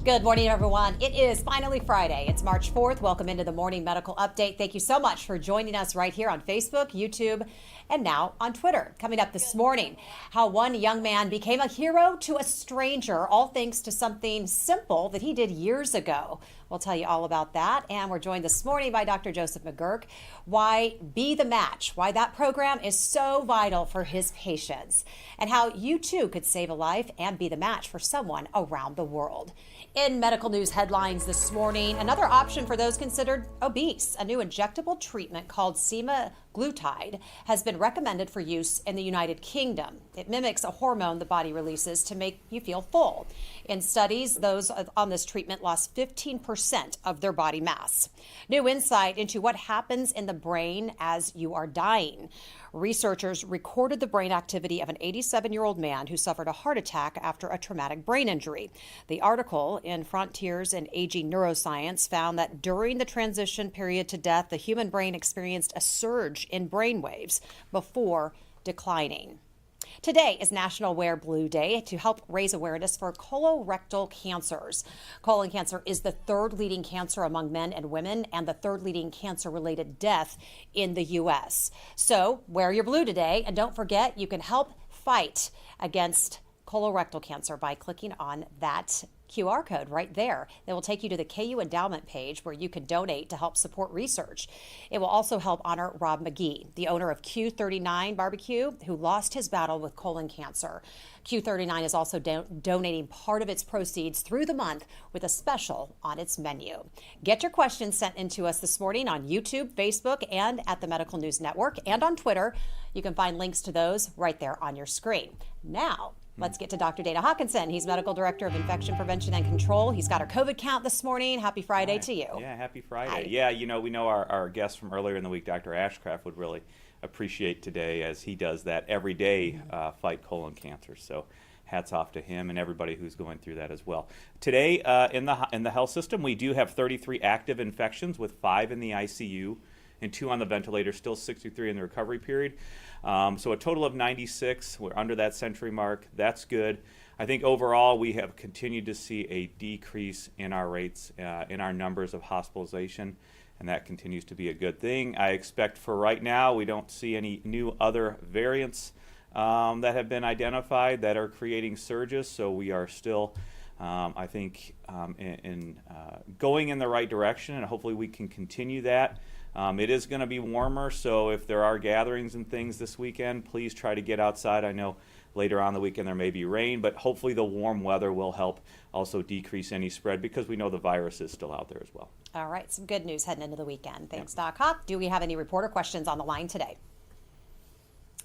Good morning, everyone. It is finally Friday. It's March 4th. Welcome into the Morning Medical Update. Thank you so much for joining us right here on Facebook, YouTube, and now on Twitter. Coming up this morning, how one young man became a hero to a stranger, all thanks to something simple that he did years ago. We'll tell you all about that. And we're joined this morning by Dr. Joseph McGurk. Why Be the Match, why that program is so vital for his patients, and how you too could save a life and be the match for someone around the world. In medical news headlines this morning, another option for those considered obese. A new injectable treatment called semaglutide has been recommended for use in the United Kingdom. It mimics a hormone the body releases to make you feel full. In studies, those on this treatment lost 15% of their body mass. New insight into what happens in the brain as you are dying. Researchers recorded the brain activity of an 87-year-old man who suffered a heart attack after a traumatic brain injury. The article in Frontiers in Aging Neuroscience found that during the transition period to death, the human brain experienced a surge in brain waves before declining. Today is National Wear Blue Day to help raise awareness for colorectal cancers. Colon cancer is the third leading cancer among men and women and the third leading cancer-related death in the U.S. So wear your blue today, and don't forget you can help fight against colorectal cancer by clicking on that QR code right there. That will take you to the KU endowment page where you can donate to help support research. It will also help honor Rob McGee, the owner of Q39 Barbecue, who lost his battle with colon cancer. Q39 is also donating part of its proceeds through the month with a special on its menu. Get your questions sent in to us this morning on YouTube, Facebook, and at the Medical News Network, and on Twitter. You can find links to those right there on your screen. Now, let's get to Dr. Dana Hawkinson. He's Medical Director of Infection Prevention and Control. He's got our COVID count this morning. Happy Friday to you. Yeah, happy Friday. Hi. Yeah, we know our guest from earlier in the week, Dr. Ashcraft, would really appreciate today, as he does that every day, fight colon cancer. So hats off to him and everybody who's going through that as well. Today, in the health system, we do have 33 active infections, with 5 in the ICU and 2 on the ventilator, still 63 in the recovery period. So a total of 96. We're under that century mark. That's good. I think overall we have continued to see a decrease in our rates, in our numbers of hospitalization, and that continues to be a good thing. I expect for right now we don't see any new other variants that have been identified that are creating surges, so we are still I think going in the right direction, and hopefully we can continue that. It is going to be warmer, so if there are gatherings and things this weekend, please try to get outside. I know later on the weekend there may be rain, but hopefully the warm weather will help also decrease any spread, because we know the virus is still out there as well. All right, some good news heading into the weekend. Thanks, Doc Hawk. Do we have any reporter questions on the line today?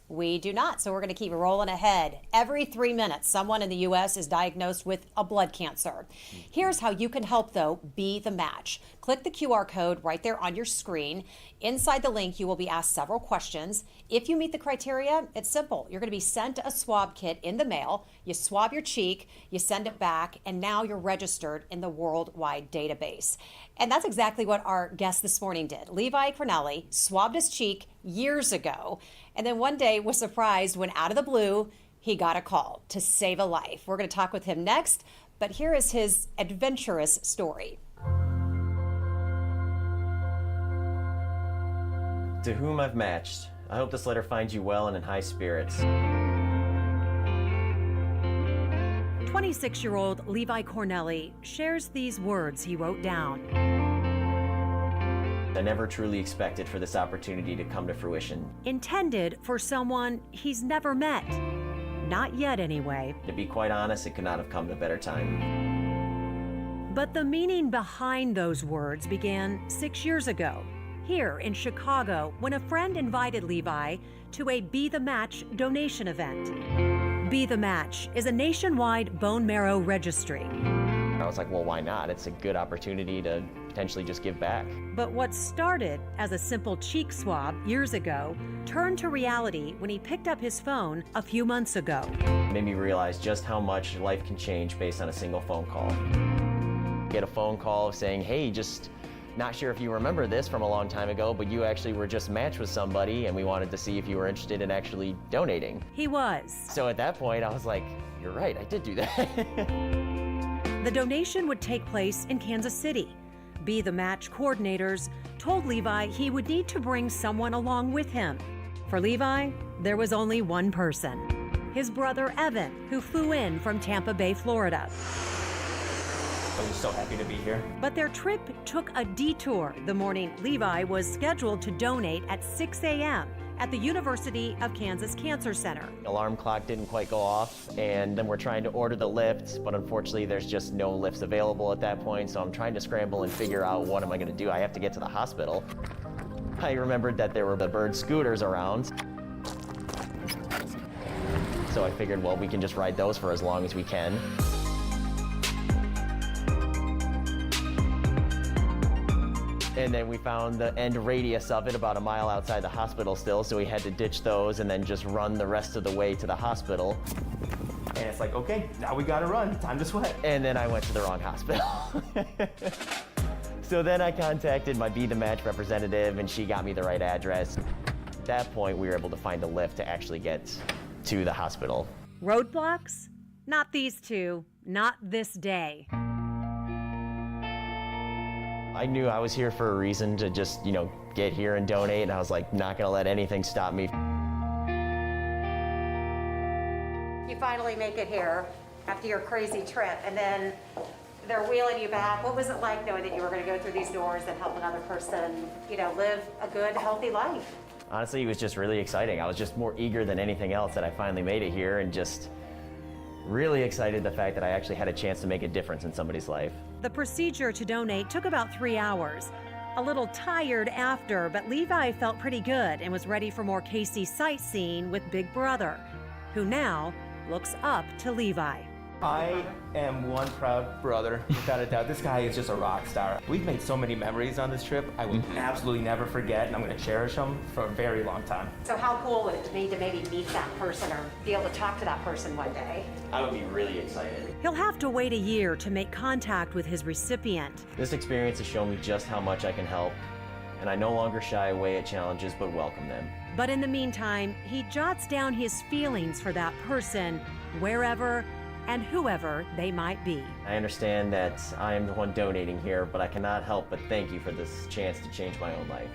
We do not, so we're going to keep rolling ahead. Every 3 minutes, someone in the U.S. is diagnosed with a blood cancer. Here's how you can help, though, be the match. Click the QR code right there on your screen. Inside the link, you will be asked several questions. If you meet the criteria, it's simple. You're going to be sent a swab kit in the mail. You swab your cheek, you send it back, and now you're registered in the worldwide database. And that's exactly what our guest this morning did. Levi Cornelli swabbed his cheek years ago, and then one day was surprised when out of the blue, he got a call to save a life. We're going to talk with him next, but here is his adventurous story. To whom I've matched, I hope this letter finds you well and in high spirits. 26-year-old Levi Cornelli shares these words he wrote down. I never truly expected for this opportunity to come to fruition. Intended for someone he's never met. Not yet, anyway. To be quite honest, it could not have come at a better time. But the meaning behind those words began 6 years ago, here in Chicago, when a friend invited Levi to a Be the Match donation event. Be the Match is a nationwide bone marrow registry. I was like, well, why not? It's a good opportunity to potentially just give back. But what started as a simple cheek swab years ago turned to reality when he picked up his phone a few months ago. It made me realize just how much life can change based on a single phone call. Get a phone call saying, hey, just not sure if you remember this from a long time ago, but you actually were just matched with somebody and we wanted to see if you were interested in actually donating. He was. So at that point, I was like, you're right, I did do that. The donation would take place in Kansas City. Be the Match coordinators told Levi he would need to bring someone along with him. For Levi, there was only one person, his brother Evan, who flew in from Tampa Bay, Florida. I'm just so happy to be here. But their trip took a detour the morning Levi was scheduled to donate at 6 a.m. at the University of Kansas Cancer Center. Alarm clock didn't quite go off, and then we're trying to order the lift, but unfortunately there's just no lifts available at that point, so I'm trying to scramble and figure out what am I gonna do. I have to get to the hospital. I remembered that there were the bird scooters around. So I figured, well, we can just ride those for as long as we can. And then we found the end radius of it about a mile outside the hospital still, so we had to ditch those and then just run the rest of the way to the hospital. And it's like, okay, now we gotta run, time to sweat. And then I went to the wrong hospital. So then I contacted my Be the Match representative, and she got me the right address. At that point, we were able to find a lift to actually get to the hospital. Roadblocks? Not these two, not this day. I knew I was here for a reason to just, get here and donate, and I was like, not gonna let anything stop me. You finally make it here after your crazy trip, and then they're wheeling you back. What was it like knowing that you were going to go through these doors and help another person, live a good, healthy life? Honestly, it was just really exciting. I was just more eager than anything else that I finally made it here, and just really excited the fact that I actually had a chance to make a difference in somebody's life. The procedure to donate took about 3 hours. A little tired after, but Levi felt pretty good and was ready for more Casey sightseeing with Big Brother, who now looks up to Levi. I am one proud brother, without a doubt. This guy is just a rock star. We've made so many memories on this trip. I will absolutely never forget, and I'm gonna cherish them for a very long time. So how cool would it be to maybe meet that person or be able to talk to that person one day? I would be really excited. He'll have to wait a year to make contact with his recipient. This experience has shown me just how much I can help, and I no longer shy away at challenges but welcome them. But in the meantime, he jots down his feelings for that person, wherever and whoever they might be. I understand that I am the one donating here, but I cannot help but thank you for this chance to change my own life.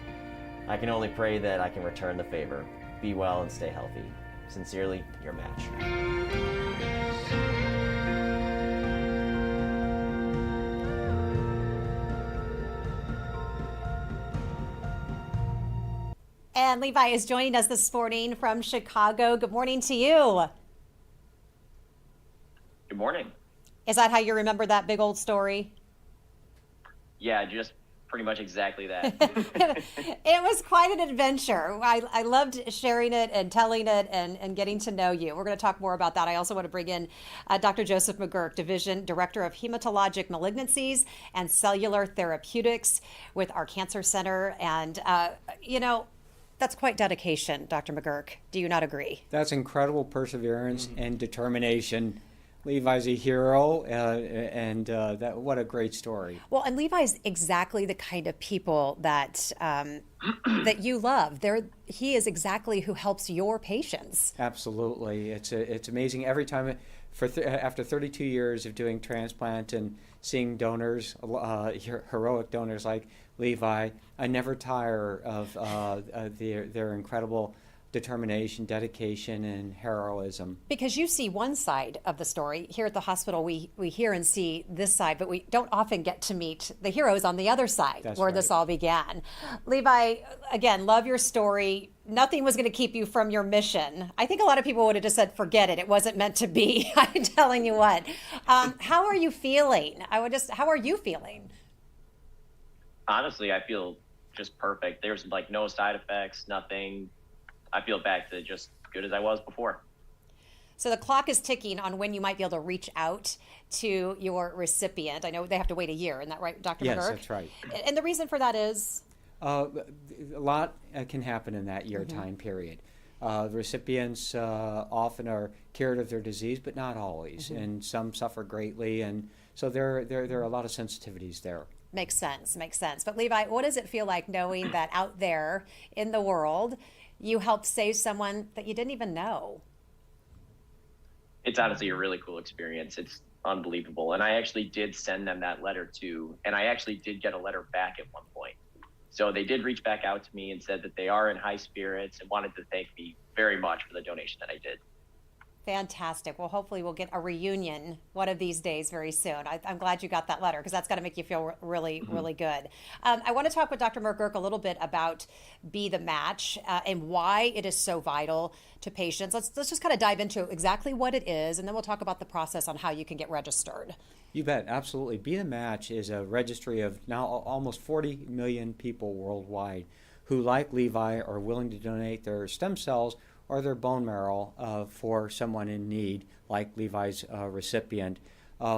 I can only pray that I can return the favor. Be well and stay healthy. Sincerely, your Match. And Levi is joining us this morning from Chicago. Good morning to you. Good morning. Is that how you remember that big old story? Yeah, just pretty much exactly that. It was quite an adventure. I loved sharing it and telling it and getting to know you. We're going to talk more about that. I also want to bring in Dr. Joseph McGurk, Division Director of Hematologic Malignancies and Cellular Therapeutics with our Cancer Center. And, that's quite dedication, Dr. McGurk. Do you not agree? That's incredible perseverance and determination. Levi's a hero, what a great story. Well, and Levi's exactly the kind of people that that you love. He is exactly who helps your patients. Absolutely, it's amazing every time. After 32 years of doing transplant and seeing donors, heroic donors like Levi, I never tire of their incredible determination, dedication, and heroism. Because you see one side of the story. Here at the hospital, we hear and see this side, but we don't often get to meet the heroes on the other side. That's where right. This all began. Levi, again, love your story. Nothing was going to keep you from your mission. I think a lot of people would have just said, forget it. It wasn't meant to be. I'm telling you what. How are you feeling? How are you feeling? Honestly, I feel just perfect. There's no side effects, nothing. I feel back to just good as I was before. So the clock is ticking on when you might be able to reach out to your recipient. I know they have to wait a year. Isn't that right, Dr. McGurk? Yes, that's right. And the reason for that is? A lot can happen in that year time period. The recipients often are cured of their disease, but not always, and some suffer greatly, and so there are a lot of sensitivities there. Makes sense. But Levi, what does it feel like knowing that out there in the world, you helped save someone that you didn't even know? It's honestly a really cool experience. It's unbelievable. And I actually did send them that letter too. And I actually did get a letter back at one point. So they did reach back out to me and said that they are in high spirits and wanted to thank me very much for the donation that I did. Fantastic. Well, hopefully we'll get a reunion one of these days very soon. I'm glad you got that letter because that's got to make you feel really, really good. I want to talk with Dr. McGurk a little bit about Be the Match and why it is so vital to patients. Let's just kind of dive into exactly what it is, and then we'll talk about the process on how you can get registered. You bet, absolutely. Be the Match is a registry of now almost 40 million people worldwide who, like Levi, are willing to donate their stem cells or their bone marrow for someone in need, like Levi's recipient.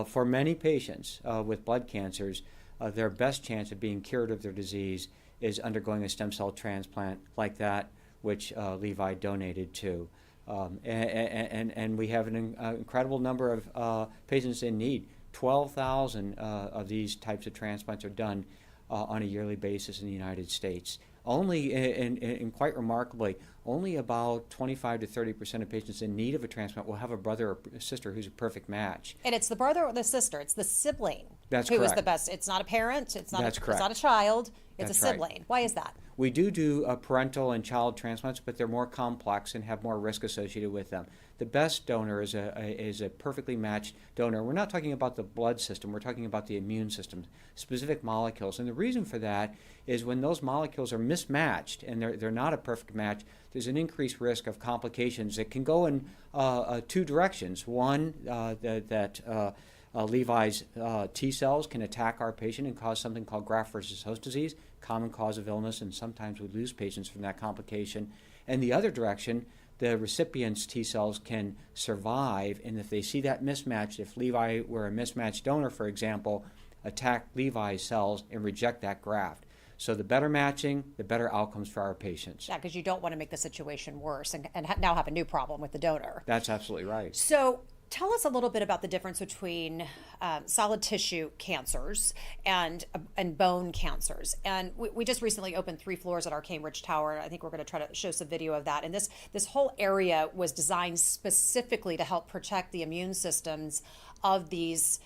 For many patients with blood cancers, their best chance of being cured of their disease is undergoing a stem cell transplant like that which Levi donated to. And we have an incredible number of patients in need. 12,000 of these types of transplants are done on a yearly basis in the United States. Only, and quite remarkably, only about 25 to 30% of patients in need of a transplant will have a brother or sister who's a perfect match. And it's the brother or the sister, it's the sibling That's who correct. is the best. It's not a parent, it's not, That's it's correct. not a child, it's That's a sibling. right. Why is that? We do parental and child transplants, but they're more complex and have more risk associated with them. The best donor is a perfectly matched donor. We're not talking about the blood system, we're talking about the immune system, specific molecules. And the reason for that is when those molecules are mismatched and they're not a perfect match, there's an increased risk of complications that can go in two directions. One, that Levi's T cells can attack our patient and cause something called graft versus host disease, common cause of illness, and sometimes we lose patients from that complication. And the other direction, the recipient's T cells can survive, and if they see that mismatch, if Levi were a mismatched donor, for example, attack Levi's cells and reject that graft. So the better matching, the better outcomes for our patients. Yeah, because you don't want to make the situation worse and now have a new problem with the donor. That's absolutely right. So tell us a little bit about the difference between solid tissue cancers and bone cancers. And we just recently opened 3 floors at our Cambridge Tower. I think we're going to try to show some video of that. And this whole area was designed specifically to help protect the immune systems of these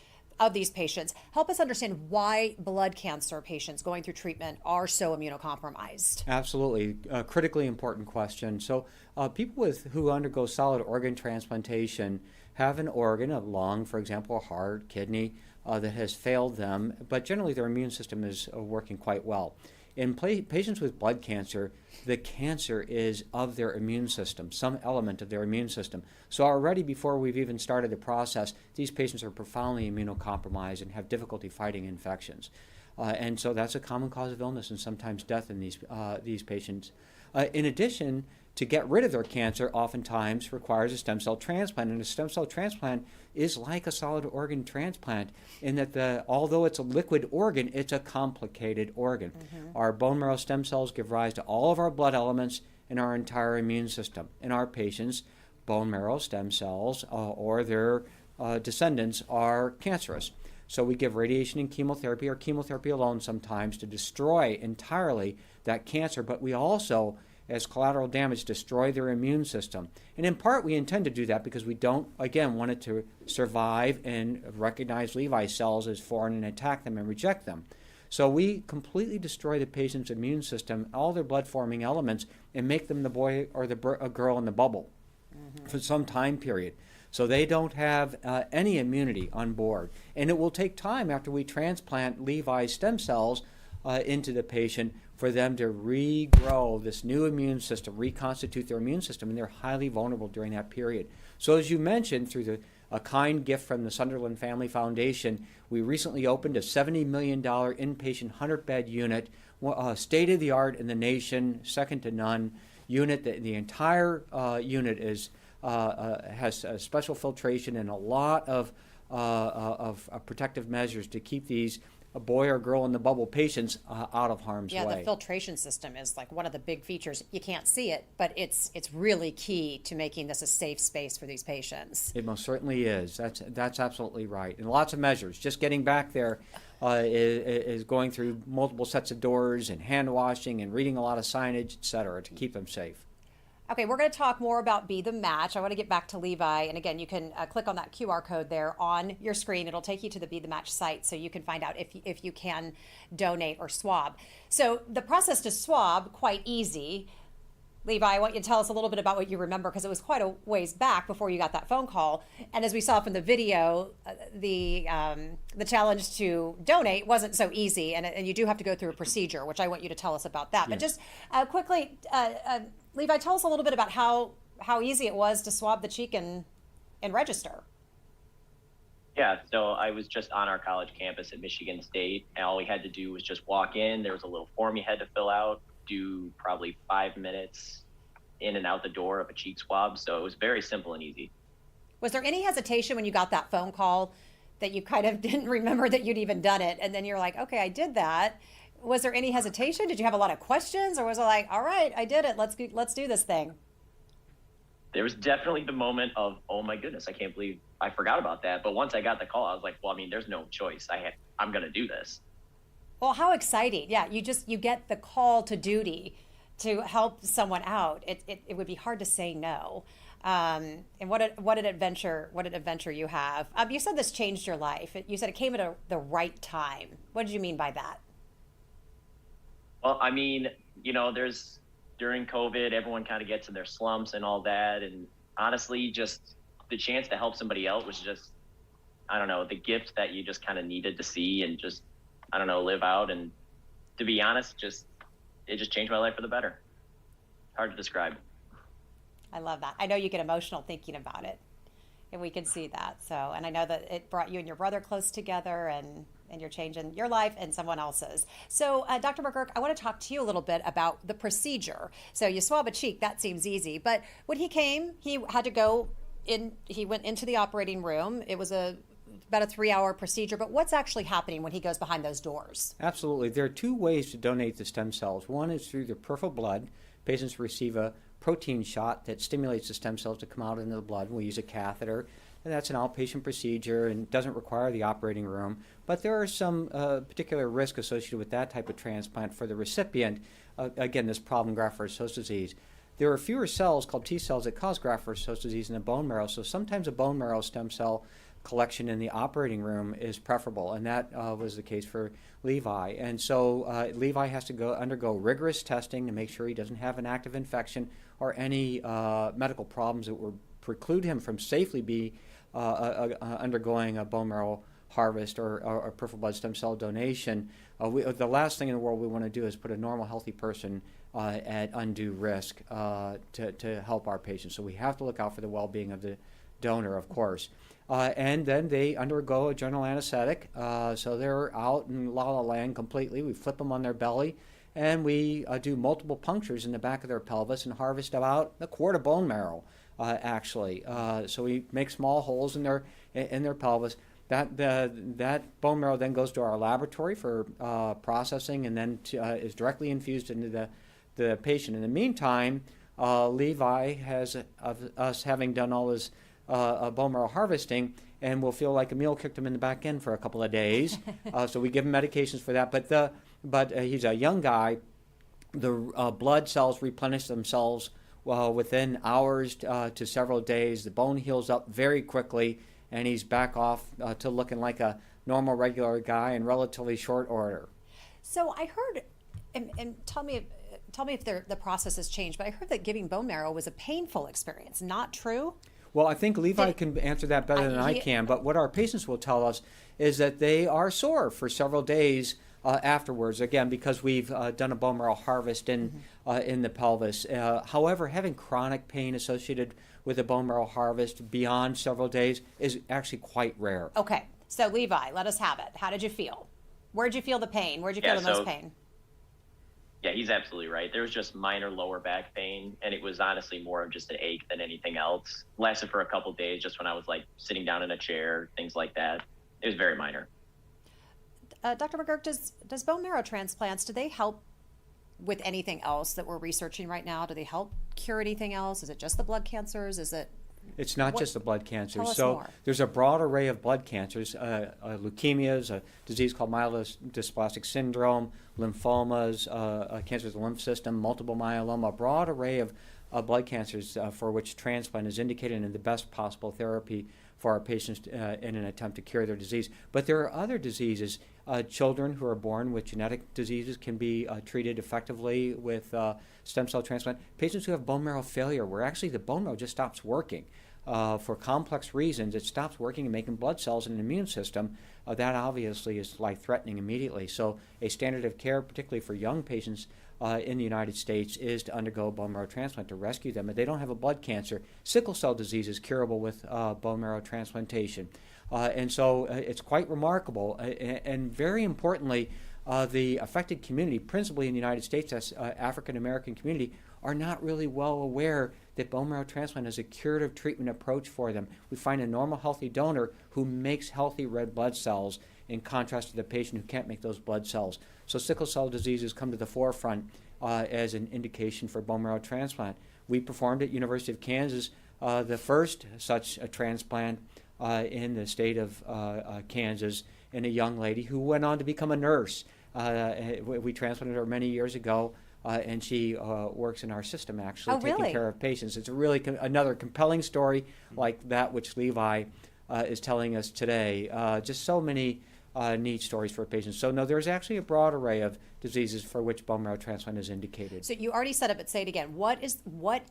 patients. Help us understand why blood cancer patients going through treatment are so immunocompromised. Absolutely. A critically important question. So people who undergo solid organ transplantation have an organ, a lung, for example, a heart, kidney, that has failed them, but generally their immune system is working quite well. In patients with blood cancer, the cancer is of their immune system, some element of their immune system. So already before we've even started the process, these patients are profoundly immunocompromised and have difficulty fighting infections. And so that's a common cause of illness and sometimes death in these patients. In addition, to get rid of their cancer oftentimes requires a stem cell transplant, and a stem cell transplant is like a solid organ transplant in that although it's a liquid organ, it's a complicated organ. Mm-hmm. Our bone marrow stem cells give rise to all of our blood elements and our entire immune system. In our patients, bone marrow stem cells or their descendants are cancerous. So we give radiation and chemotherapy or chemotherapy alone sometimes to destroy entirely that cancer, but we also, as collateral damage, destroy their immune system. And in part, we intend to do that because we don't, again, want it to survive and recognize Levi's cells as foreign and attack them and reject them. So we completely destroy the patient's immune system, all their blood-forming elements, and make them the boy or the girl in the bubble for some time period. So they don't have any immunity on board. And it will take time after we transplant Levi's stem cells into the patient for them to regrow this new immune system, reconstitute their immune system, and they're highly vulnerable during that period. So as you mentioned, through a kind gift from the Sunderland Family Foundation, we recently opened a $70 million inpatient 100-bed unit, state-of-the-art in the nation, second to none unit. The entire unit has special filtration and a lot of protective measures to keep these a boy or girl in the bubble patients out of harm's way. Yeah, the filtration system is like one of the big features. You can't see it, but it's really key to making this a safe space for these patients. It most certainly is. That's absolutely right. And lots of measures. Just getting back there is going through multiple sets of doors and hand washing and reading a lot of signage, et cetera, to keep them safe. Okay, we're going to talk more about Be the Match. I want to get back to Levi. And again, you can click on that QR code there on your screen. It'll take you to the Be the Match site so you can find out if you can donate or swab. So the process to swab, quite easy. Levi, I want you to tell us a little bit about what you remember because it was quite a ways back before you got that phone call. And as we saw from the video, the challenge to donate wasn't so easy, and you do have to go through a procedure, which I want you to tell us about that. But just quickly, Levi, tell us a little bit about how easy it was to swab the cheek and register. Yeah, so I was just on our college campus at Michigan State, and all we had to do was just walk in. There was a little form you had to fill out, do probably 5 minutes in and out the door of a cheek swab. So it was very simple and easy. Was there any hesitation when you got that phone call that you kind of didn't remember that you'd even done it, and then you're like, okay, I did that? Was there any hesitation? Did you have a lot of questions, or was it like, all right, I did it, let's do this thing? There was definitely the moment of, oh my goodness, I can't believe I forgot about that. But once I got the call, I was like, well, I mean, there's no choice. I'm going to do this. Well, how exciting. Yeah, you get the call to duty to help someone out. It would be hard to say no. And what an adventure you have. You said this changed your life. You said it came at the right time. What did you mean by that? Well, I mean, during COVID, everyone kind of gets in their slumps and all that. And honestly, just the chance to help somebody else was just, I don't know, the gift that you just kind of needed to see and just, I don't know, live out. And to be honest, it just changed my life for the better. Hard to describe. I love that. I know you get emotional thinking about it, and we can see that. So, and I know that it brought you and your brother close together, and you're changing your life and someone else's. So, Dr. McGurk, I want to talk to you a little bit about the procedure. So you swab a cheek, that seems easy. But when he came, he had to go in, he went into the operating room. It was about a 3-hour procedure, but what's actually happening when he goes behind those doors? Absolutely. There are two ways to donate the stem cells. One is through the peripheral blood. Patients receive a protein shot that stimulates the stem cells to come out into the blood. We use a catheter, and that's an outpatient procedure and doesn't require the operating room. But there are some particular risk associated with that type of transplant for the recipient. Again, this problem, graft-versus-host disease. There are fewer cells called T cells that cause graft-versus-host disease in the bone marrow, so sometimes a bone marrow stem cell collection in the operating room is preferable, and that was the case for Levi. And so Levi has to undergo rigorous testing to make sure he doesn't have an active infection or any medical problems that would preclude him from safely undergoing a bone marrow harvest or peripheral blood stem cell donation. The last thing in the world we want to do is put a normal, healthy person at undue risk to help our patients. So we have to look out for the well-being of the donor, of course. And then they undergo a general anesthetic, so they're out in la la land completely. We flip them on their belly, and we do multiple punctures in the back of their pelvis and harvest about a quart of bone marrow, actually. So we make small holes in their pelvis. That bone marrow then goes to our laboratory for processing, and then is directly infused into the patient. In the meantime, Levi has, us having done all his bone marrow harvesting, and will feel like a mule kicked him in the back end for a couple of days. So we give him medications for that. But he's a young guy. The blood cells replenish themselves within hours to several days. The bone heals up very quickly, and he's back off to looking like a normal, regular guy in relatively short order. So I heard, and tell me if the process has changed, but I heard that giving bone marrow was a painful experience. Not true? Well, I think Levi can answer that better than I can, but what our patients will tell us is that they are sore for several days afterwards, again, because we've done a bone marrow harvest in the pelvis. However, having chronic pain associated with a bone marrow harvest beyond several days is actually quite rare. Okay, so Levi, let us have it. How did you feel? Where did you feel the pain? Where did you feel the most pain? Yeah, he's absolutely right. There was just minor lower back pain, and it was honestly more of just an ache than anything else. Lasted for a couple days, just when I was like sitting down in a chair, things like that. It was very minor. Dr. McGurk, does bone marrow transplants, do they help with anything else that we're researching right now? Do they help cure anything else? Is it just the blood cancers? Is it? It's not just the blood cancers. Tell us so more. There's a broad array of blood cancers, leukemias, a disease called myelodysplastic syndrome, lymphomas, cancers of the lymph system, multiple myeloma, a broad array of blood cancers for which transplant is indicated and the best possible therapy for our patients in an attempt to cure their disease. But there are other diseases. Children who are born with genetic diseases can be treated effectively with stem cell transplant. Patients who have bone marrow failure, where actually the bone marrow just stops working for complex reasons, it stops working and making blood cells in the immune system, that obviously is life-threatening immediately. So a standard of care, particularly for young patients in the United States, is to undergo bone marrow transplant to rescue them. If they don't have a blood cancer, sickle cell disease is curable with bone marrow transplantation. And so it's quite remarkable. And very importantly, the affected community, principally in the United States, as African American community, are not really well aware that bone marrow transplant is a curative treatment approach for them. We find a normal, healthy donor who makes healthy red blood cells in contrast to the patient who can't make those blood cells. So sickle cell disease has come to the forefront as an indication for bone marrow transplant. We performed at University of Kansas the first such a transplant in the state of Kansas in a young lady who went on to become a nurse. We transplanted her many years ago, and she works in our system actually, taking care of patients. It's really another compelling story like that which Levi is telling us today. Just so many neat stories for patients. So no, there's actually a broad array of diseases for which bone marrow transplant is indicated. So you already said it, but say it again. What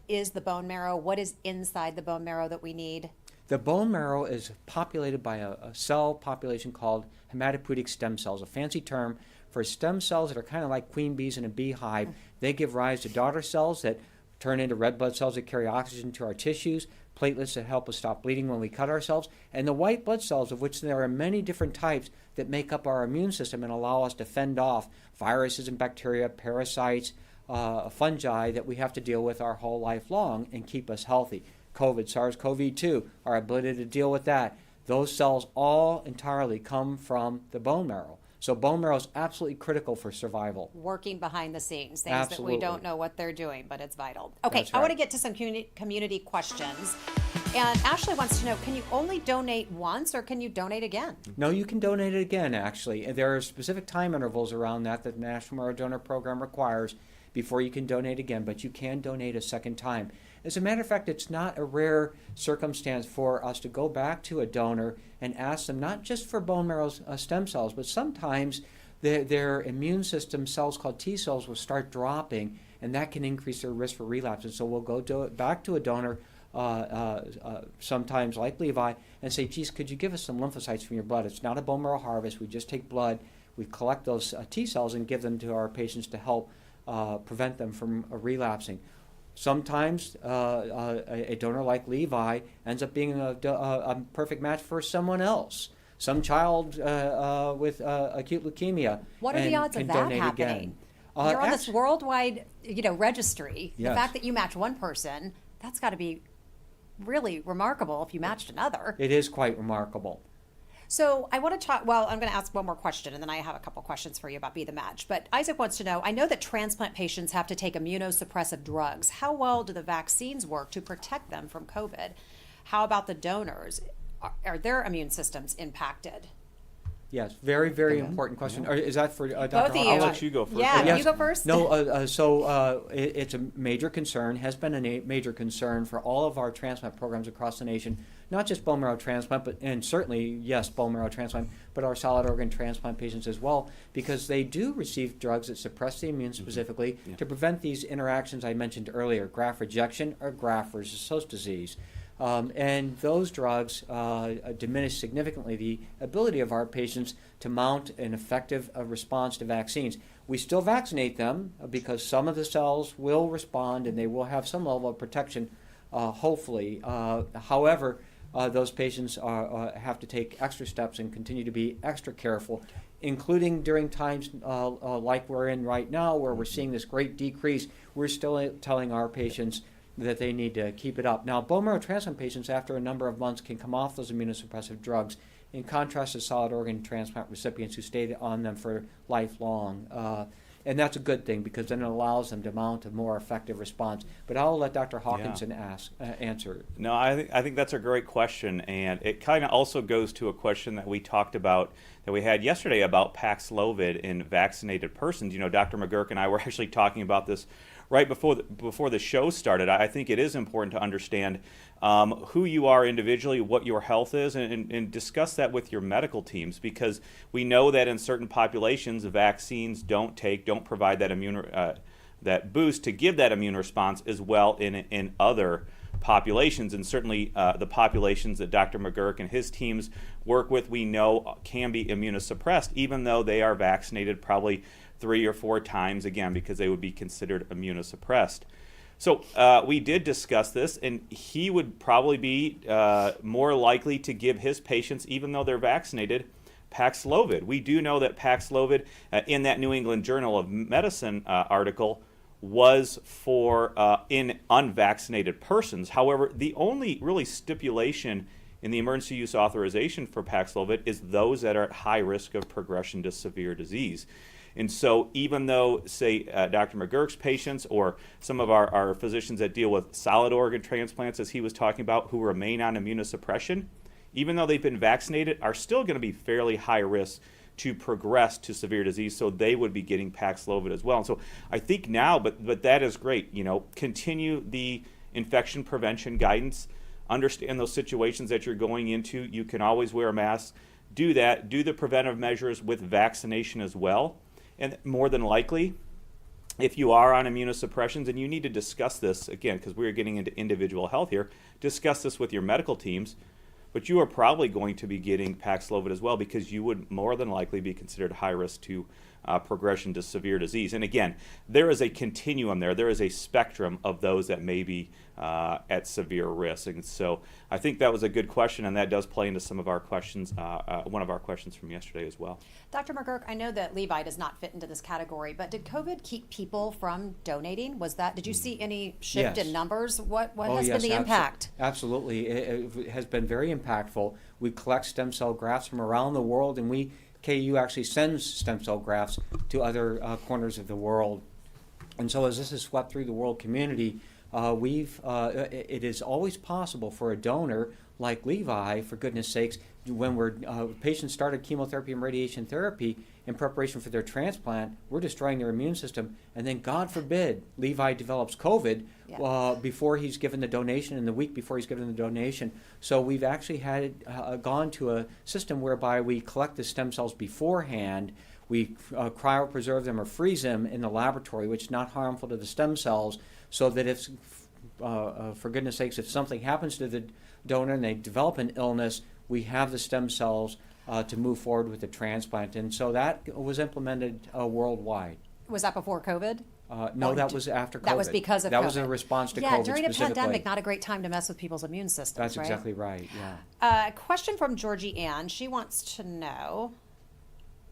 is the bone marrow? What is inside the bone marrow that we need? The bone marrow is populated by a cell population called hematopoietic stem cells, a fancy term for stem cells that are kind of like queen bees in a beehive. They give rise to daughter cells that turn into red blood cells that carry oxygen to our tissues, platelets that help us stop bleeding when we cut ourselves, and the white blood cells, of which there are many different types that make up our immune system and allow us to fend off viruses and bacteria, parasites, fungi that we have to deal with our whole life long and keep us healthy. COVID, SARS-CoV-2, our ability to deal with that. Those cells all entirely come from the bone marrow. So bone marrow is absolutely critical for survival. Working behind the scenes, things Absolutely. that we don't know what they're doing, but it's vital. Okay, That's right. I want to get to some community questions. And Ashley wants to know, can you only donate once or can you donate again? No, you can donate it again, actually. And there are specific time intervals around that the National Marrow Donor Program requires before you can donate again, but you can donate a second time. As a matter of fact, it's not a rare circumstance for us to go back to a donor and ask them not just for bone marrow stem cells, but sometimes their immune system cells called T cells will start dropping, and that can increase their risk for relapse. And so we'll go back to a donor sometimes like Levi and say, geez, could you give us some lymphocytes from your blood? It's not a bone marrow harvest. We just take blood, we collect those T cells and give them to our patients to help prevent them from relapsing. Sometimes a donor like Levi ends up being a perfect match for someone else, some child with acute leukemia. What are the odds of that happening? You're on this worldwide, registry. Yes. The fact that you match one person, that's got to be really remarkable if you matched another. It is quite remarkable. So I want to talk, I'm going to ask one more question, and then I have a couple questions for you about Be the Match. But Isaac wants to know, I know that transplant patients have to take immunosuppressive drugs. How well do the vaccines work to protect them from COVID? How about the donors? Are their immune systems impacted? Yes, very, very important question. Is that for Dr. Both of you. I'll let you go first. Yeah, Yes. you go first. No, it's a major concern, has been a major concern for all of our transplant programs across the nation, not just bone marrow transplant, and certainly, yes, bone marrow transplant, but our solid organ transplant patients as well, because they do receive drugs that suppress the immune specifically to prevent these interactions I mentioned earlier, graft rejection or graft versus host disease. And those drugs diminish significantly the ability of our patients to mount an effective response to vaccines. We still vaccinate them because some of the cells will respond and they will have some level of protection, hopefully. However, those patients have to take extra steps and continue to be extra careful, including during times like we're in right now where we're seeing this great decrease. We're still telling our patients that they need to keep it up. Now, bone marrow transplant patients, after a number of months, can come off those immunosuppressive drugs, in contrast to solid organ transplant recipients who stayed on them for lifelong. And that's a good thing because then it allows them to mount a more effective response. But I'll let Dr. Hawkinson answer. No, I think that's a great question, and it kind of also goes to a question that we talked about, that we had yesterday about Paxlovid in vaccinated persons. Dr. McGurk and I were actually talking about this right before the show started, I think it is important to understand who you are individually, what your health is, and discuss that with your medical teams, because we know that in certain populations, vaccines don't provide that that boost to give that immune response as well in other populations, and certainly the populations that Dr. McGurk and his teams work with, we know can be immunosuppressed, even though they are vaccinated probably 3 or 4 times, again, because they would be considered immunosuppressed. So we did discuss this, and he would probably be more likely to give his patients, even though they're vaccinated, Paxlovid. We do know that Paxlovid, in that New England Journal of Medicine article, was for in unvaccinated persons. However, the only really stipulation in the emergency use authorization for Paxlovid is those that are at high risk of progression to severe disease. And so even though, say, Dr. McGurk's patients or some of our physicians that deal with solid organ transplants, as he was talking about, who remain on immunosuppression, even though they've been vaccinated, are still going to be fairly high risk to progress to severe disease, so they would be getting Paxlovid as well. And so I think now, but that is great, continue the infection prevention guidance, understand those situations that you're going into. You can always wear a mask, do that, do the preventive measures with vaccination as well. And more than likely, if you are on immunosuppressions, and you need to discuss this, again, because we're getting into individual health here, discuss this with your medical teams, but you are probably going to be getting Paxlovid as well, because you would more than likely be considered high risk to progression to severe disease. And again, there is a continuum there. There is a spectrum of those that may be at severe risk. And so I think that was a good question, and that does play into some of our questions, one of our questions from yesterday as well. Dr. McGurk, I know that Levi does not fit into this category, but did COVID keep people from donating? Did you see any shift in numbers? What has been the impact? Absolutely. It has been very impactful. We collect stem cell grafts from around the world, and KU actually sends stem cell grafts to other corners of the world. And so as this has swept through the world community, it is always possible for a donor like Levi, for goodness sakes, when patients started chemotherapy and radiation therapy in preparation for their transplant, we're destroying their immune system, and then God forbid Levi develops COVID before he's given the donation, and the week before he's given the donation. So we've actually had gone to a system whereby we collect the stem cells beforehand. We cryopreserve them or freeze them in the laboratory, which is not harmful to the stem cells, so that if, for goodness sakes, if something happens to the donor and they develop an illness, we have the stem cells to move forward with the transplant. And so that was implemented worldwide. Was that before COVID? No, that was after COVID. That was because of COVID. That was a response to COVID Yeah, during a specifically. pandemic, not a great time to mess with people's immune systems, That's right? exactly right, yeah. A question from Georgie Ann. She wants to know,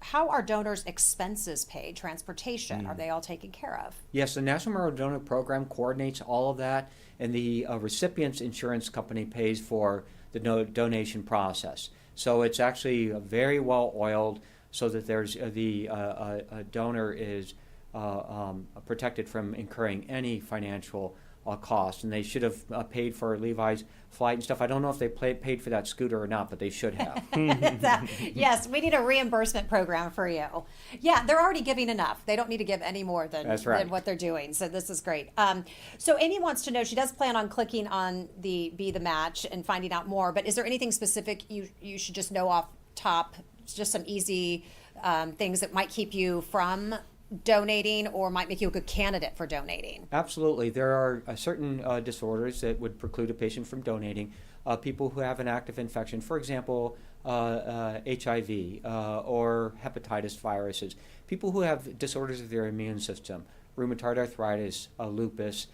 how are donors' expenses paid? Transportation, are they all taken care of? Yes, the National Marrow Donor Program coordinates all of that, and the recipient's insurance company pays for the donation process. So it's actually very well oiled, so that there's the donor is protected from incurring any financial cost. And they should have paid for Levi's flight and stuff. I don't know if they paid for that scooter or not, but they should have. Yes, we need a reimbursement program for you. Yeah, they're already giving enough. They don't need to give any more than what they're doing. So this is great. So Amy wants to know, she does plan on clicking on the Be the Match and finding out more, but is there anything specific you should just know off top, just some easy things that might keep you from donating or might make you a good candidate for donating? Absolutely. There are certain disorders that would preclude a patient from donating. People who have an active infection, for example, HIV or hepatitis viruses. People who have disorders of their immune system, rheumatoid arthritis, lupus,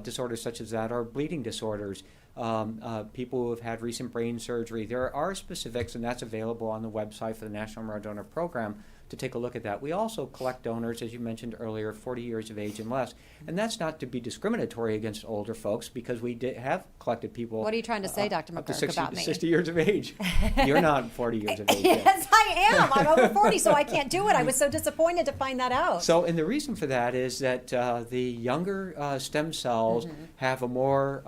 disorders such as that, or bleeding disorders. People who have had recent brain surgery. There are specifics, and that's available on the website for the National Marrow Donor Program to take a look at that. We also collect donors, as you mentioned earlier, 40 years of age and less. And that's not to be discriminatory against older folks, because we have collected people. What are you trying to say, Dr. Up to McGurk, 60, about me? 60 years of age. You're not 40 years of age yet. Yes, I am. I'm over 40, so I can't do it. I was so disappointed to find that out. So, and the reason for that is that the younger stem cells have a more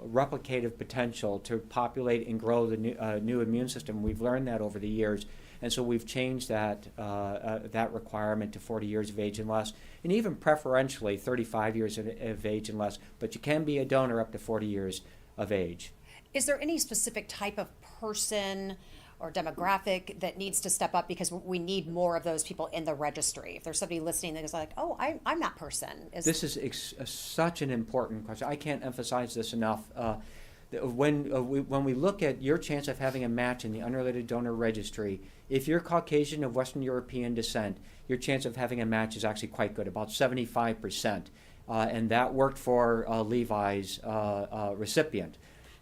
replicative potential to populate and grow the new immune system. We've learned that over the years. And so we've changed that that requirement to 40 years of age and less, and even preferentially 35 years of age and less, but you can be a donor up to 40 years of age. Is there any specific type of person or demographic that needs to step up, because we need more of those people in the registry? If there's somebody listening that is like, oh, I'm that person. This is such an important question. I can't emphasize this enough. When we look at your chance of having a match in the unrelated donor registry, if you're Caucasian of Western European descent, your chance of having a match is actually quite good, about 75%. And that worked for Levi's recipient.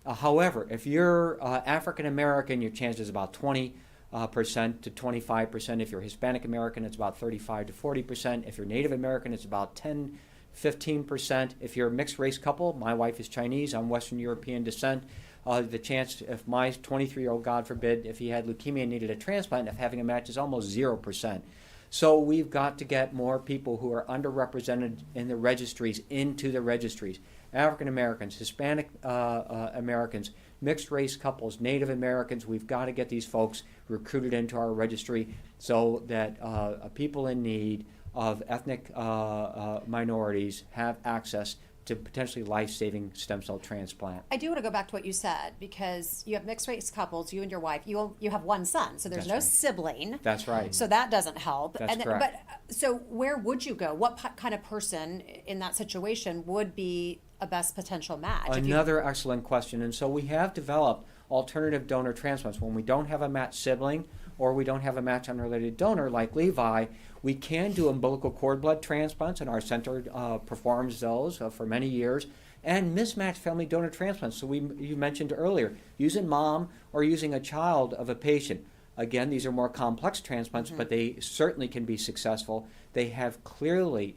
However, if you're African American, your chance is about 20% to 25%. If you're Hispanic American, it's about 35 to 40%. If you're Native American, it's about 15%. If you're a mixed race couple, my wife is Chinese, I'm Western European descent, the chance, if my 23-year-old, God forbid, if he had leukemia and needed a transplant, of having a match is almost 0%. So we've got to get more people who are underrepresented in the registries into the registries. African Americans, Hispanic Americans, mixed race couples, Native Americans, we've got to get these folks recruited into our registry so that people in need of ethnic minorities have access to potentially life-saving stem cell transplant. I do want to go back to what you said, because you have mixed race couples, you and your wife, you have one son, so there's That's no right. sibling. That's right. So that doesn't help. That's correct. But so where would you go? What kind of person in that situation would be a best potential match? Another excellent question. And so we have developed alternative donor transplants. When we don't have a matched sibling or we don't have a match unrelated donor like Levi, we can do umbilical cord blood transplants, and our center performs those for many years, and mismatched family donor transplants. So you mentioned earlier, using mom or using a child of a patient. Again, these are more complex transplants, but they certainly can be successful. They have clearly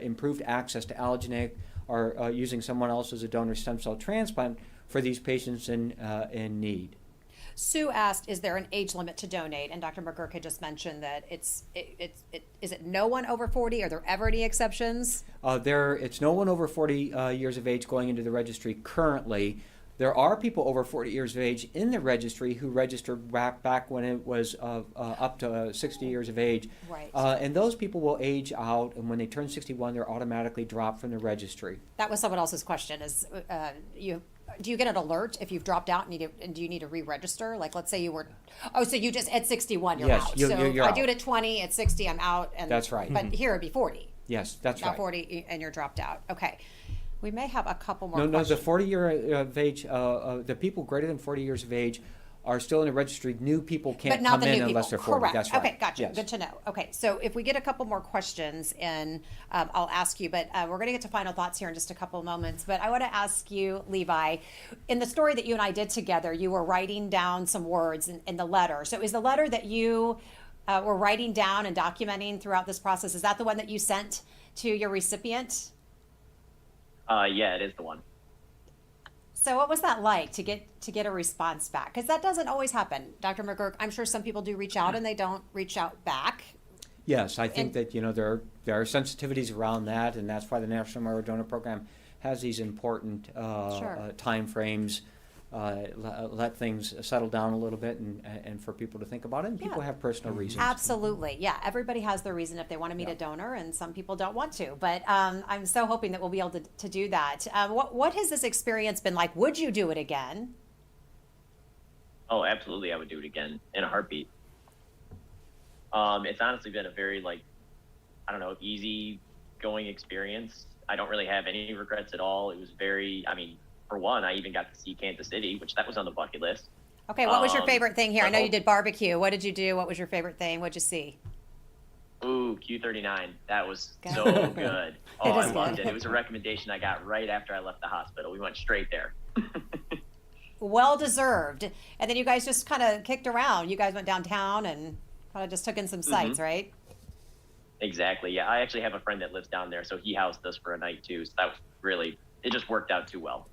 improved access to allogeneic or using someone else as a donor stem cell transplant for these patients in need. Sue asked, is there an age limit to donate? And Dr. McGurk had just mentioned that is it no one over 40? Are there ever any exceptions? It's no one over 40 years of age going into the registry currently. There are people over 40 years of age in the registry who registered back when it was up to 60 years of age. Right. And those people will age out, and when they turn 61, they're automatically dropped from the registry. That was someone else's question. Do you get an alert if you've dropped out and do you need to re-register? Like, let's say you were, so you just, at 61, you're Yes, out. you're I out. do it at 20, at 60, I'm out. And That's right. But here it'd be 40. Yes, that's Now right. 40 and you're dropped out. Okay. We may have a couple more No, the questions. 40-year of age, the people greater than 40 years of age are still in the registry. New people can't But not come the in new unless people. they're 40. Correct. That's right. Okay, gotcha. Yes. Good to know. Okay, so if we get a couple more questions in, I'll ask you, but we're going to get to final thoughts here in just a couple of moments. But I want to ask you, Levi, in the story that you and I did together, you were writing down some words in the letter. So is the letter that you were writing down and documenting throughout this process, is that the one that you sent to your recipient? Yeah, it is the one. So what was that like to get a response back? Because that doesn't always happen. Dr. McGurk, I'm sure some people do reach out and they don't reach out back. Yes, I think that there are sensitivities around that, and that's why the National Memorial Donor Program has these important time frames. Let things settle down a little bit, and for people to think about it. And people have personal reasons. Absolutely, yeah. Everybody has their reason if they want to meet a donor, and some people don't want to. But I'm so hoping that we'll be able to do that. What has this experience been like? Would you do it again? Oh, absolutely, I would do it again in a heartbeat. It's honestly been a very, easy going experience. I don't really have any regrets at all. It was very, for one, I even got to see Kansas City, that was on the bucket list. Okay, what was your favorite thing here? I know you oh. did barbecue. What did you do? What was your favorite thing? What'd you see? Ooh, Q39. That was Good. so good. Oh, It is I loved good. it. It was a recommendation I got right after I left the hospital. We went straight there. Well deserved. And then you guys just kind of kicked around. You guys went downtown and kind of just took in some sights, right? Exactly. Yeah, I actually have a friend that lives down there, so he housed us for a night too. So that was it just worked out too well.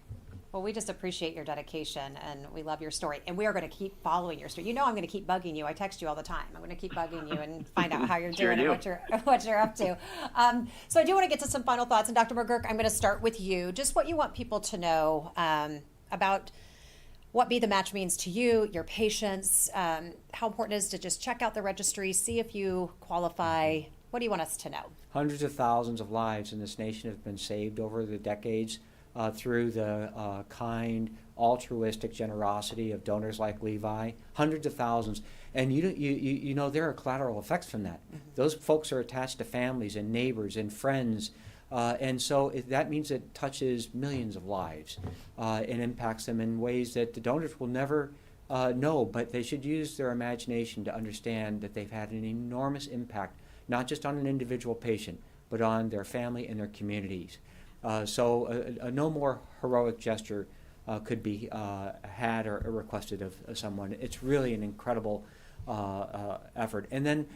Well, we just appreciate your dedication, and we love your story. And we are going to keep following your story. You know I'm going to keep bugging you. I text you all the time. I'm going to keep bugging you and find out how you're Sure doing do. and what you're up to. So I do want to get to some final thoughts. And Dr. McGurk, I'm going to start with you. Just what you want people to know about what Be the Match means to you, your patients, how important it is to just check out the registry, see if you qualify. What do you want us to know? Hundreds of thousands of lives in this nation have been saved over the decades through the kind, altruistic generosity of donors like Levi. Hundreds of thousands. And you know there are collateral effects from that. Those folks are attached to families and neighbors and friends. And so that means it touches millions of lives and impacts them in ways that the donors will never know, but they should use their imagination to understand that they've had an enormous impact, not just on an individual patient, but on their family and their communities. So no more heroic gesture could be had or requested of someone. It's really an incredible effort. And then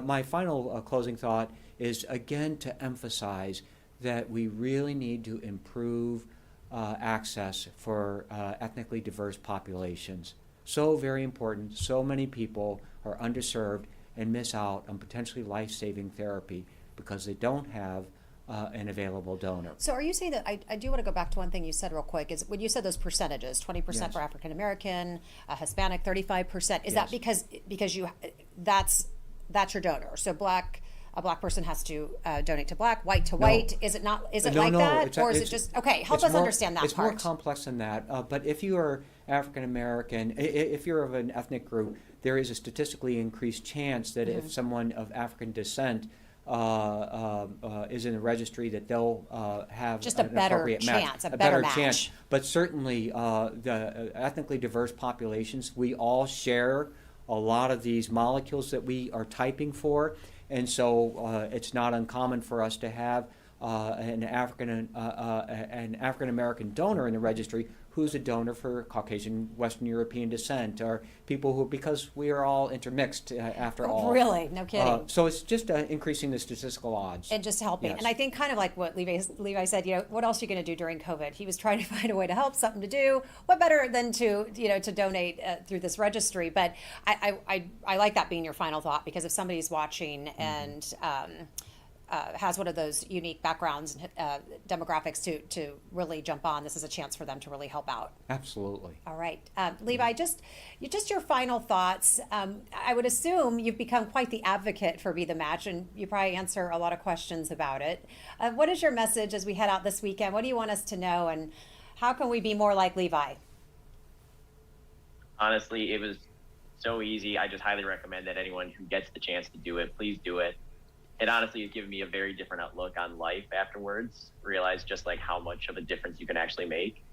my final closing thought is, again, to emphasize that we really need to improve access for ethnically diverse populations. So very important. So many people are underserved and miss out on potentially life-saving therapy because they don't have an available donor. So are you saying that, I do want to go back to one thing you said real quick, is when you said those percentages, 20% Yes. for African American, Hispanic 35%, is that Yes. because you that's your donor? So a black person has to donate to black, white to white. Is it not? Is it No, like no, that, or is it it's- just okay? Help it's us more- understand that it's part. more complex than that. But if you are African American, if you're of an ethnic group, there is a statistically increased chance that if someone of African descent is in the registry, that they'll have Just a an better appropriate chance, match, a better match. chance. But certainly, the ethnically diverse populations, we all share a lot of these molecules that we are typing for, and so it's not uncommon for us to have an African American donor in the registry who's a donor for Caucasian Western European descent, or people who, because we are all intermixed after all. Really? No kidding. So it's just increasing the statistical odds. And just helping. Yes. And I think kind of like what Levi said, what else are you going to do during COVID? He was trying to find a way to help, something to do. What better than to donate through this registry? But I like that being your final thought, because if somebody's watching and has one of those unique backgrounds and demographics to really jump on, this is a chance for them to really help out. Absolutely. All right. Levi, just your final thoughts. I would assume you've become quite the advocate for Be the Match, and you probably answer a lot of questions about it. What is your message as we head out this weekend? What do you want us to know, and how can we be more like Levi? Honestly, it was so easy. I just highly recommend that anyone who gets the chance to do it, please do it. It honestly has given me a very different outlook on life afterwards. Realize just like how much of a difference you can actually make.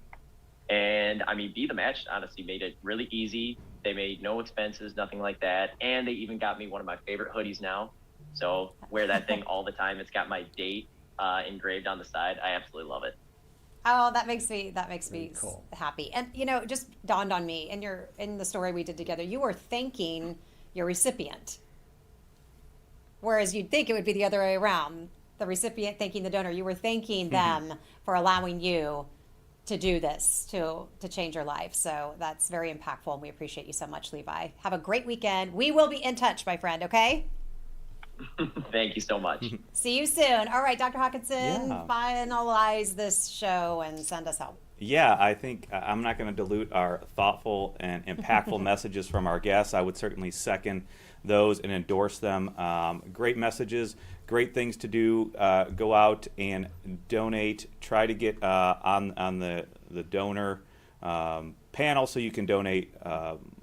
And I mean, Be the Match honestly made it really easy. They made no expenses, nothing like that. And they even got me one of my favorite hoodies now. So wear that thing all the time. It's got my date engraved on the side. I absolutely love it. Oh, that makes me cool. happy. And it just dawned on me in the story we did together, you were thanking your recipient. Whereas you'd think it would be the other way around. The recipient thanking the donor. You were thanking them for allowing you to do this, to change your life. So that's very impactful, and we appreciate you so much, Levi. Have a great weekend. We will be in touch, my friend, okay? Thank you so much. See you soon. All right, Dr. Hawkinson, Yeah. finalize this show and send us home. Yeah, I think I'm not going to dilute our thoughtful and impactful messages from our guests. I would certainly second those and endorse them. Great messages, great things to do. Go out and donate. Try to get on the donor panel so you can donate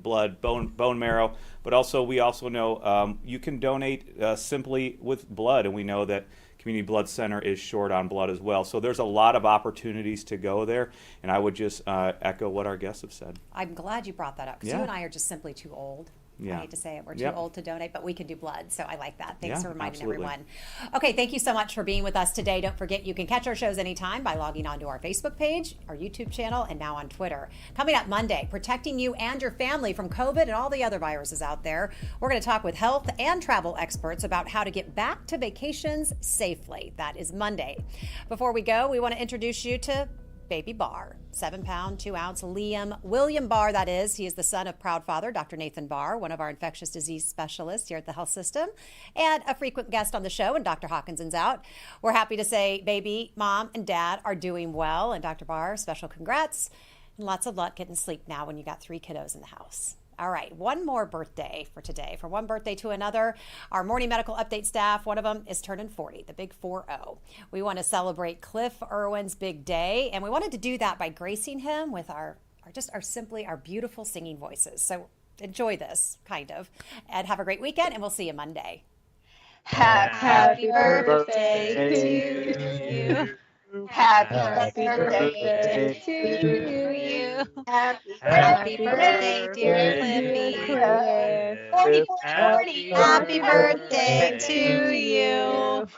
blood, bone marrow. But also, we also know you can donate simply with blood, and we know that Community Blood Center is short on blood as well. So there's a lot of opportunities to go there, and I would just echo what our guests have said. I'm glad you brought that up, because Yeah. you and I are just simply too old. Yeah. I hate to say it. We're too Yep. old to donate, but we can do blood. So I like that. Thanks Yeah, for reminding absolutely. everyone. Okay, thank you so much for being with us today. Don't forget, you can catch our shows anytime by logging onto our Facebook page, our YouTube channel, and now on Twitter. Coming up Monday, protecting you and your family from COVID and all the other viruses out there. We're going to talk with health and travel experts about how to get back to vacations safely. That is Monday. Before we go, we want to introduce you to baby Barr, 7-pound, 2-ounce Liam William Barr, that is. He is the son of proud father, Dr. Nathan Barr, one of our infectious disease specialists here at the health system, and a frequent guest on the show when Dr. Hawkinson's out. We're happy to say baby, mom, and dad are doing well, and Dr. Barr, special congrats. Lots of luck getting sleep now when you got 3 kiddos in the house. All right, one more birthday for today. From one birthday to another, our morning medical update staff, one of them is turning 40, the big 4-0. We want to celebrate Cliff Irwin's big day, and we wanted to do that by gracing him with our beautiful singing voices. So enjoy this, kind of, and have a great weekend, and we'll see you Monday. Happy birthday to you. Happy birthday to you. Happy birthday, dear Cliffy. 40, 40, 40. Happy birthday to you.